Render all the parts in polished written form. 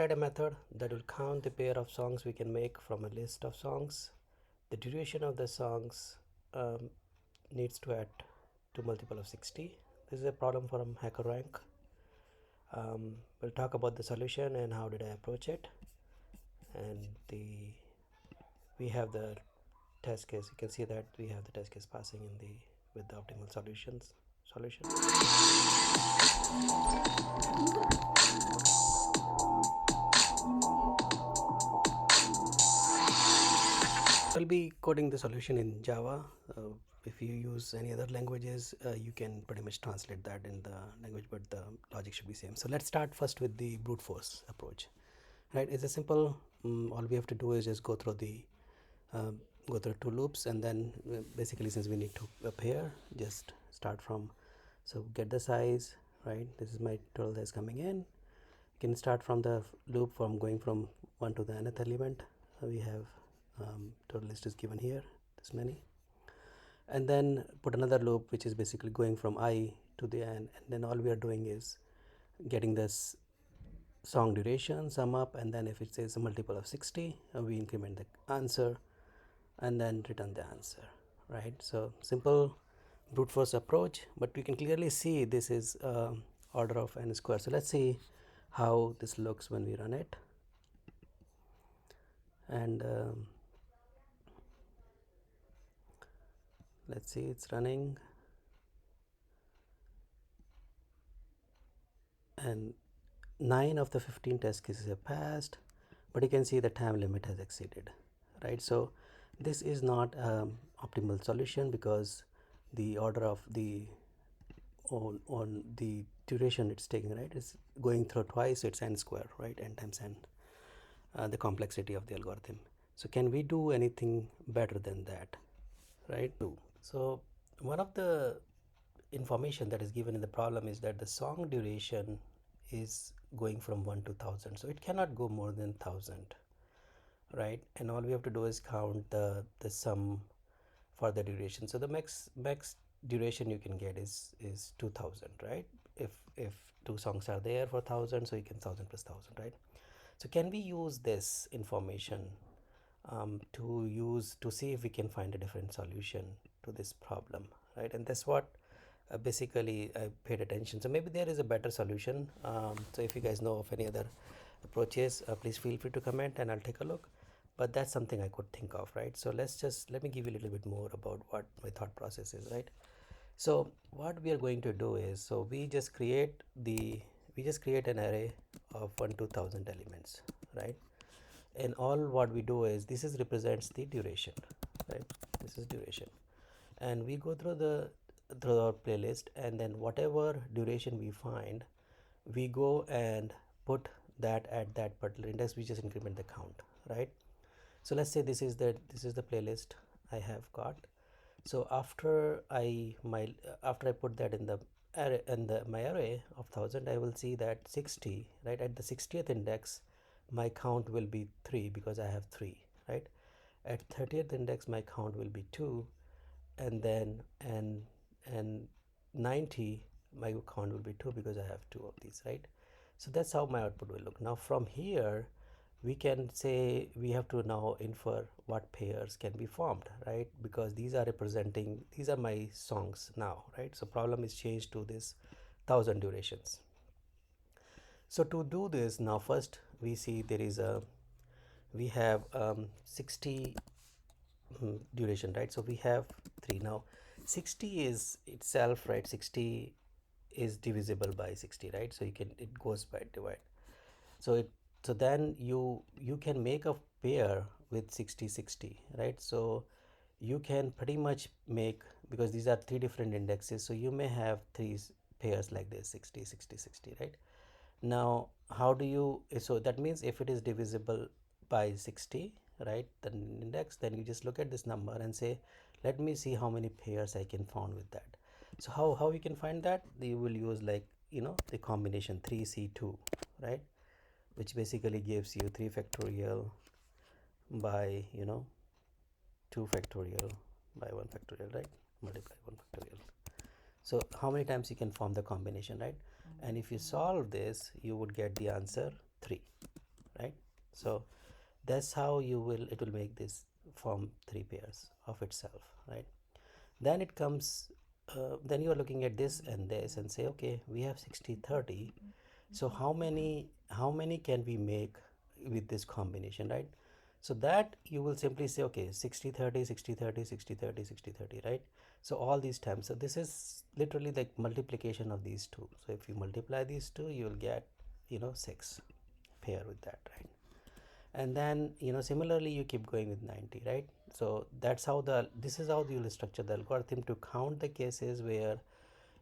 write a method that will count the pair of songs we can make from a list of songs. The duration of the songs needs to add to multiple of 60. This is a problem from HackerRank. We'll talk about the solution and how did I approach it, and we have the test case. You can see that we have the test case passing in the with the optimal solution. I'll be coding the solution in Java. If you use any other languages, you can pretty much translate that in the language, but the logic should be same. So let's start first with the brute force approach. Right? It's a simple. All we have to do is just go through two loops, and then basically, since we need to pair, just start from. So get the size. Right? This is my total size coming in. You can start from the loop from going from one to the nth element. We have total list is given here, this many, and then put another loop which is basically going from I to the n, and then all we are doing is getting this song duration, sum up, and then if it says a multiple of 60, we increment the answer and then return the answer. Right? So simple brute force approach, but we can clearly see this is order of n square. So let's see how this looks when we run it. And let's see, it's running, and 9 of the 15 test cases have passed, but you can see the time limit has exceeded. Right? So this is not optimal solution, because the order of the on the duration it's taking, right, is going through twice, so it's n square, right, n times n, the complexity of the algorithm. So can we do anything better than that? Right? So one of the information that is given in the problem is that the song duration is going from 1 to 1000, so it cannot go more than 1000, right? And all we have to do is count the sum for the duration. So the max duration you can get is 2000, right? If two songs are there for 1000, so you can 1000 plus 1000, right? So can we use this information to see if we can find a different solution to this problem, right? And that's what basically I paid attention. So maybe there is a better solution. So if you guys know of any other approaches, please feel free to comment and I'll take a look. But that's something I could think of, right? So let me give you a little bit more about what my thought process is, right? So what we are going to do is, so we just create an array of 1 to 1000 elements, right? And all what we do is, this is represents the duration, right? This is duration, and we go through our playlist, and then whatever duration we find, we go and put that at that particular index. We just increment the count, right? So let's say this is the playlist I have got. So after I put that in the array, my array of 1000, I will see that 60, right, at the 60th index my count will be 3 because I have 3, right? At 30th index my count will be 2, and then and 90 my count will be 2 because I have 2 of these, right? So that's how my output will look. Now from here we can say we have to now infer what pairs can be formed, right? Because these are my songs now, right? So problem is changed to this 1000 durations. So to do this, now first we see we have 60 duration, right? So we have 3. Now 60 is itself, right? 60 is divisible by 60, right? So it goes by divide. So then you can make a pair with 60 60, right? So you can pretty much make, because these are 3 different indexes, so you may have 3 pairs like this, 60 60 60, right? Now how do you, so that means if it is divisible by 60, right, the index, then you just look at this number and say, let me see how many pairs I can find with that. So how you can find that? You will use, like, the combination 3C2, right, which basically gives you 3 factorial by 2 factorial by 1 factorial, right, multiply 1 factorial. So how many times you can form the combination, right? And if you solve this, you would get the answer 3, So that's how it will make this form three pairs of itself, right? Then it comes, then you are looking at this and this and say, okay, we have 60/30. So how many can we make with this combination, right? So that you will simply say, okay, 60/30, 60/30, 60/30, 60/30, right? So all these times, so this is literally like multiplication of these two. So if you multiply these two, you will get, 6 pair with that, right? And then, similarly you keep going with 90, right? So that's how this is how you will structure the algorithm to count the cases where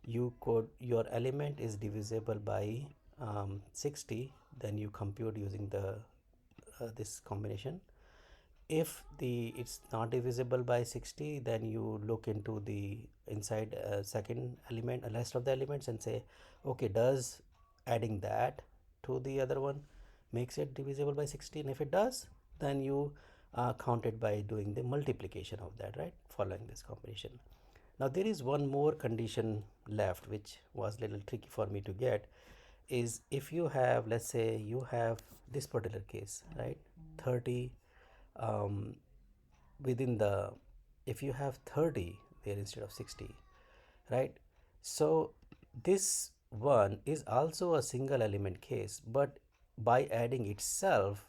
your element is divisible by 60. Then you compute using the this combination. If it's not divisible by 60, then you look into the inside second element, rest of the elements, and say, okay, does adding that to the other one makes it divisible by 60? And if it does, then you count it by doing the multiplication of that, right, following this combination. Now there is one more condition left, which was a little tricky for me to get. Is if you have, let's say you have this particular case, right, 30, um, within the, if you have 30 there instead of 60, right? So this one is also a single element case, but by adding itself,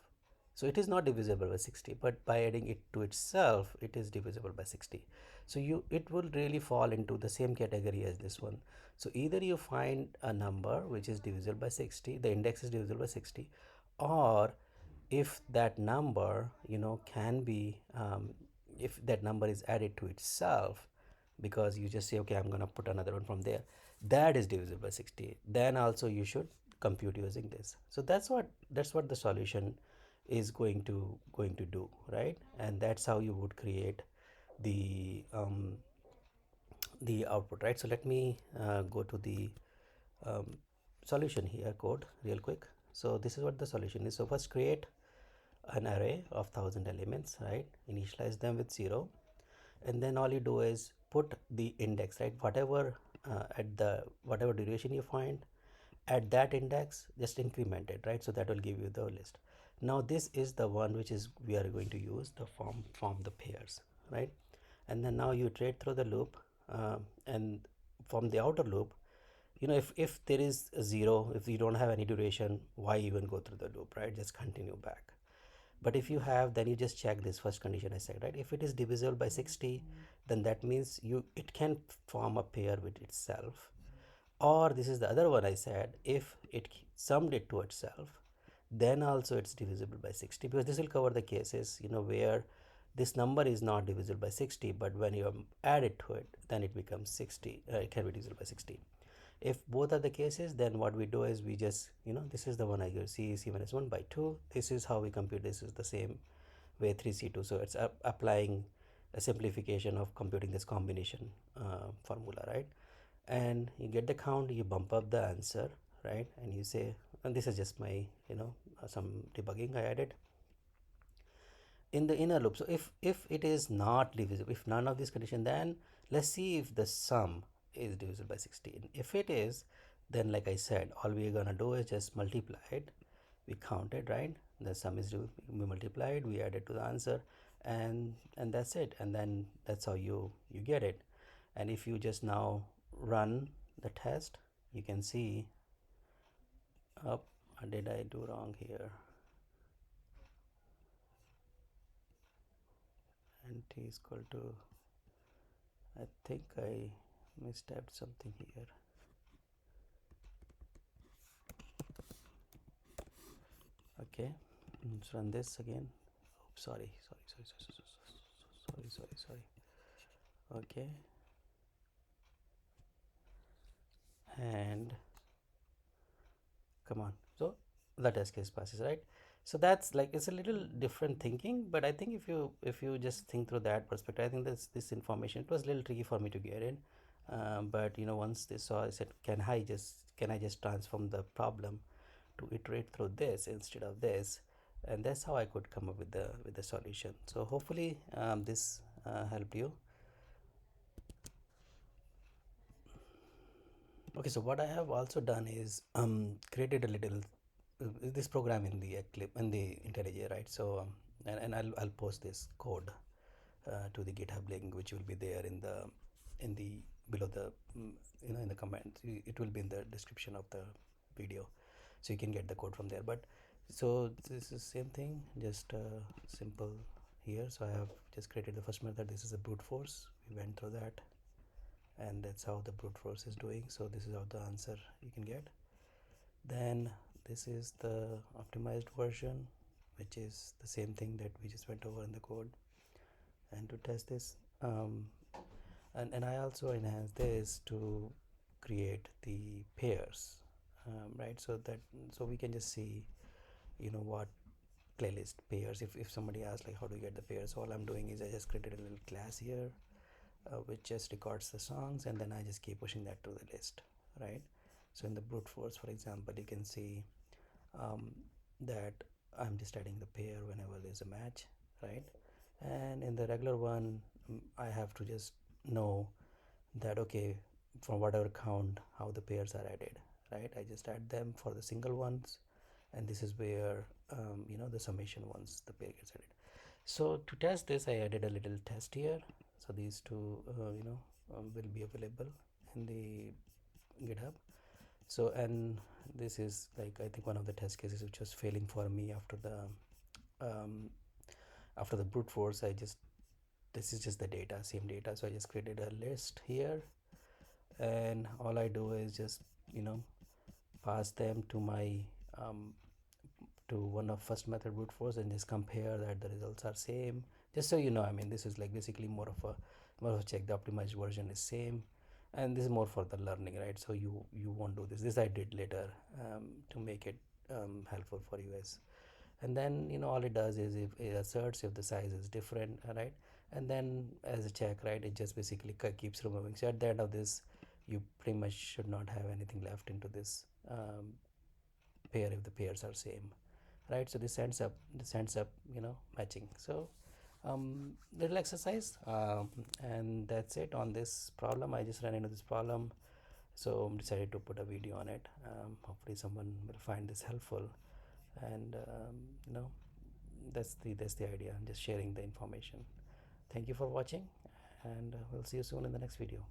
so it is not divisible by 60, but by adding it to itself it is divisible by 60. So it will really fall into the same category as this one. So either you find a number which is divisible by 60, the index is divisible by 60, or if that number, can be, if that number is added to itself, because you just say, okay, I'm going to put another one from there, that is divisible by 60, then also you should compute using this. So that's what the solution is going to do, right? And that's how you would create the the output, right? So let me go to the um, solution here, code real quick. So this is what the solution is. So first create an array of 1,000 elements, right? Initialize them with 0, and then all you do is put the index, right? Whatever at the whatever duration you find at that index, just increment it, right? So that will give you the list. Now this is the one which is we are going to use the form the pairs, right? And then now you iterate through the loop, and from the outer loop, if there is a 0, if you don't have any duration, why even go through the loop, right? Just continue back. But if you have, then you just check this first condition I said, right? If it is divisible by 60, then that means it can form a pair with itself. Or this is the other one I said, if it summed it to itself, then also it's divisible by 60, because this will cover the cases, where this number is not divisible by 60, but when you add it to it, then it becomes 60, it can be divisible by 60. If both are the cases, then what we do is we just, this is the one I give C minus 1 by 2. This is how we compute. This is the same way 3C2. So it's applying a simplification of computing this combination formula, right? And you get the count, you bump up the answer, right? And you say, and this is just my, some debugging I added in the inner loop. So if it is not divisible, if none of these condition, then let's see if the sum is divisible by 16. If it is, then like I said, all we're gonna do is just multiply it. We count it, right? The sum is we multiplied, we add it to the answer, and that's it. And then that's how you get it. And if you just now run the test, you can see, up, did I do wrong here? And t is equal to, I think I mistyped something here. Okay, let's run this again. Oops, sorry. Okay, and come on. So the test case passes, right? So that's like, it's a little different thinking, but I think if you just think through that perspective, I think this information, it was a little tricky for me to get in, but once they saw, I said, can I just transform the problem to iterate through this instead of this, and that's how I could come up with the solution. So hopefully this helped you. Okay, so what I have also done is created a little this program in the Eclipse in the IntelliJ, right? So and I'll post this code to the GitHub link, which will be there in the below the in the comments. It will be in the description of the video, so you can get the code from there. But so this is same thing, just simple here. So I have just created the first method. This is a brute force. We went through that, and that's how the brute force is doing. So this is how the answer you can get. Then this is the optimized version, which is the same thing that we just went over in the code. And to test this, and I also enhance this to create the pairs, right? So we can just see, what playlist pairs. If somebody asks like how do you get the pairs, all I'm doing is I just created a little class here, which just records the songs, and then I just keep pushing that to the list, right? So in the brute force, for example, you can see that I'm just adding the pair whenever there's a match, right? And in the regular one, I have to just know that okay, from whatever count how the pairs are added, right? I just add them for the single ones, and this is where the summation ones the pair gets added. So to test this, I added a little test here. So these two will be available in the GitHub. So and this is like I think one of the test cases which was failing for me um, after the brute force. This is just the data, same data. So I just created a list here, and all I do is just pass them to my to one of first method brute force and just compare that the results are same. Just so you know, I mean, this is like basically more of a check the optimized version is same, and this is more for the learning, right? So you won't do this I did later to make it helpful for you guys. And then all it does is if it asserts if the size is different, right? And then as a check, right, it just basically keeps removing. So at the end of this, you pretty much should not have anything left into this pair if the pairs are same, right? So this ends up matching. So little exercise, and that's it on this problem. I just ran into this problem, so decided to put a video on it. Hopefully someone will find this helpful, and that's the idea. I'm just sharing the information. Thank you for watching, and we'll see you soon in the next video.